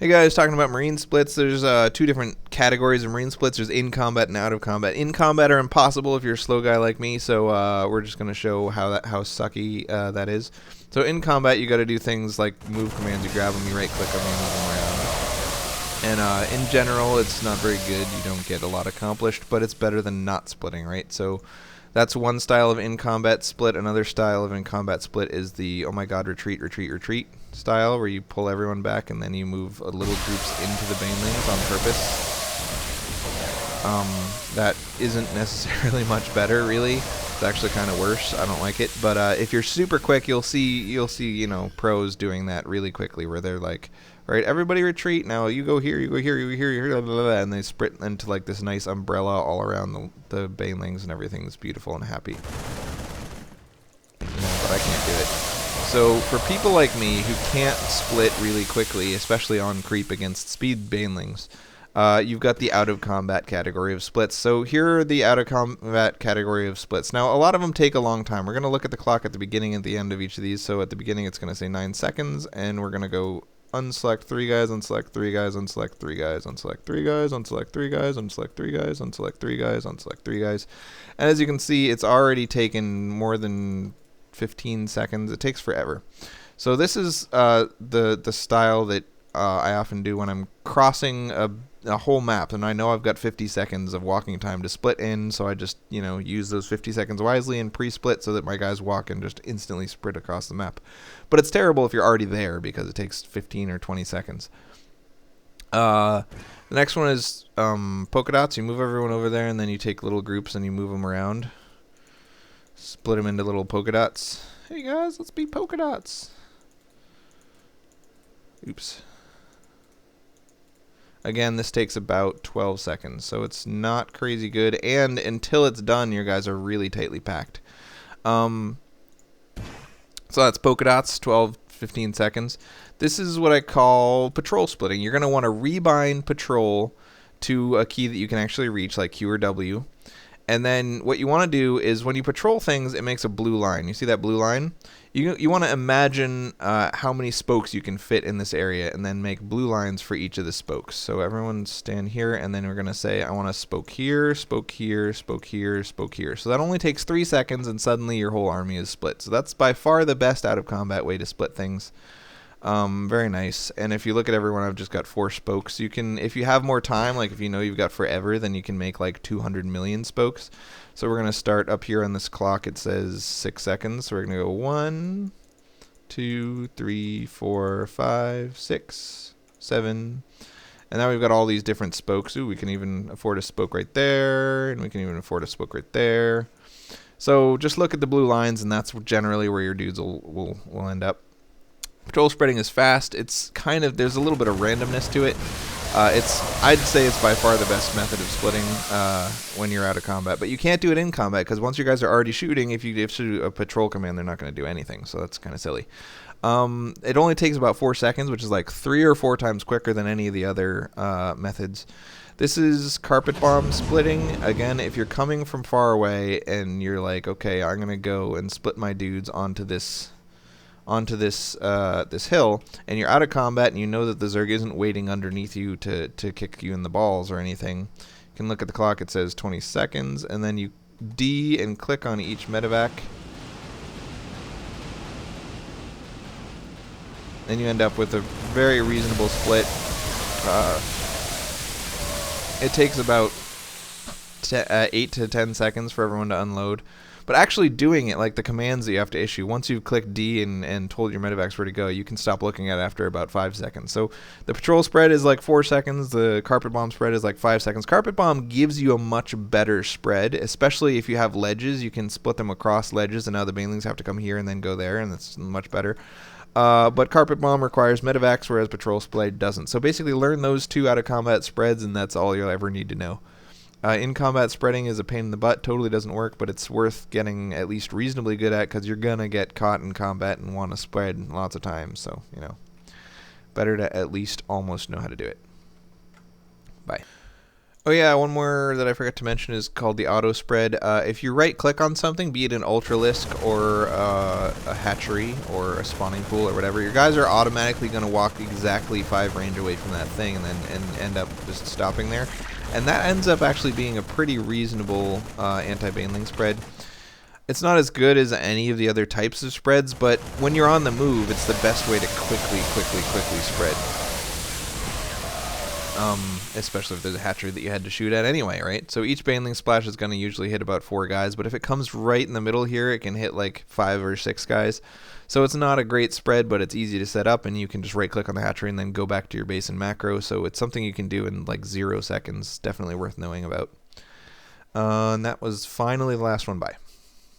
Hey guys, talking about marine splits. There's two different categories of marine splits. There's in combat and out of combat. In combat are impossible if you're a slow guy like me, so we're just gonna show how sucky that is. So in combat, you got to do things like move commands. You grab them, you right click them, you move them around. And in general, it's not very good. You don't get a lot accomplished, but it's better than not splitting, right? So that's one style of in-combat split. Another style of in-combat split is the, oh my god, retreat, retreat, retreat style, where you pull everyone back and then you move little groups into the banelings on purpose. That isn't necessarily much better, really. It's actually kind of worse. I don't like it. But if you're super quick, you'll see pros doing that really quickly, where they're like, all right, everybody retreat. Now you go here, you go here, you go here, you go here, blah, blah, blah, and they sprint into like this nice umbrella all around the banelings, and everything's beautiful and happy. But I can't do it. So for people like me who can't split really quickly, especially on creep against speed banelings, you've got the out-of-combat category of splits. So here are the out-of-combat category of splits. Now, a lot of them take a long time. We're going to look at the clock at the beginning and the end of each of these. So at the beginning, it's going to say 9 seconds, and we're going to go unselect 3 guys, unselect 3 guys, unselect 3 guys, unselect 3 guys, unselect 3 guys, unselect 3 guys, unselect 3 guys, unselect 3 guys. And as you can see, it's already taken more than 15 seconds. It takes forever. So this is the style that I often do when I'm crossing a whole map, and I know I've got 50 seconds of walking time to split in, so I just, use those 50 seconds wisely and pre-split so that my guys walk and just instantly sprint across the map. But it's terrible if you're already there, because it takes 15 or 20 seconds. The next one is Polka Dots. You move everyone over there, and then you take little groups and you move them around. Split them into little polka dots. Hey guys, let's be polka dots. Oops. Again, this takes about 12 seconds, so it's not crazy good, and until it's done, your guys are really tightly packed. So that's polka dots, 12, 15 seconds. This is what I call patrol splitting. You're going to want to rebind patrol to a key that you can actually reach, like Q or W. And then what you want to do is when you patrol things, it makes a blue line. You see that blue line? You want to imagine how many spokes you can fit in this area, and then make blue lines for each of the spokes. So everyone stand here, and then we're going to say, I want a spoke here, spoke here, spoke here, spoke here. So that only takes 3 seconds, and suddenly your whole army is split. So that's by far the best out-of-combat way to split things. Very nice. And if you look at everyone, I've just got 4 spokes. You can, if you have more time, like if you know you've got forever, then you can make like 200 million spokes. So we're going to start up here on this clock. It says 6 seconds. So we're going to go 1, 2, 3, 4, 5, 6, 7. And now we've got all these different spokes. Ooh, we can even afford a spoke right there. And we can even afford a spoke right there. So just look at the blue lines, and that's generally where your dudes will end up. Patrol spreading is fast. It's kind of, there's a little bit of randomness to it. I'd say it's by far the best method of splitting when you're out of combat. But you can't do it in combat, because once you guys are already shooting, if you issue a patrol command, they're not going to do anything. So that's kind of silly. It only takes about 4 seconds, which is like 3 or 4 times quicker than any of the other methods. This is carpet bomb splitting. Again, if you're coming from far away and you're like, okay, I'm going to go and split my dudes onto this hill, and you're out of combat, and you know that the Zerg isn't waiting underneath you to kick you in the balls or anything, you can look at the clock. It says 20 seconds, and then you D and click on each medevac, and you end up with a very reasonable split. It takes about 8 to 10 seconds for everyone to unload. But actually doing it, like the commands that you have to issue, once you've clicked D and told your medevacs where to go, you can stop looking at it after about 5 seconds. So the patrol spread is like 4 seconds. The carpet bomb spread is like 5 seconds. Carpet bomb gives you a much better spread, especially if you have ledges. You can split them across ledges, and now the banelings have to come here and then go there, and that's much better. But carpet bomb requires medevacs, whereas patrol spread doesn't. So basically learn those 2 out-of-combat spreads, and that's all you'll ever need to know. In-combat spreading is a pain in the butt. Totally doesn't work, but it's worth getting at least reasonably good at, because you're going to get caught in combat and want to spread lots of times. So, better to at least almost know how to do it. Bye. Oh yeah, one more that I forgot to mention is called the auto spread. If you right click on something, be it an ultralisk or a hatchery or a spawning pool or whatever, your guys are automatically going to walk exactly 5 range away from that thing and then end up just stopping there. And that ends up actually being a pretty reasonable anti-baneling spread. It's not as good as any of the other types of spreads, but when you're on the move, it's the best way to quickly spread. Especially if there's a hatchery that you had to shoot at anyway, right? So each baneling splash is going to usually hit about 4 guys, but if it comes right in the middle here, it can hit like 5 or 6 guys. So it's not a great spread, but it's easy to set up, and you can just right-click on the hatchery and then go back to your base and macro. So it's something you can do in like 0 seconds. Definitely worth knowing about. And that was finally the last one. Bye.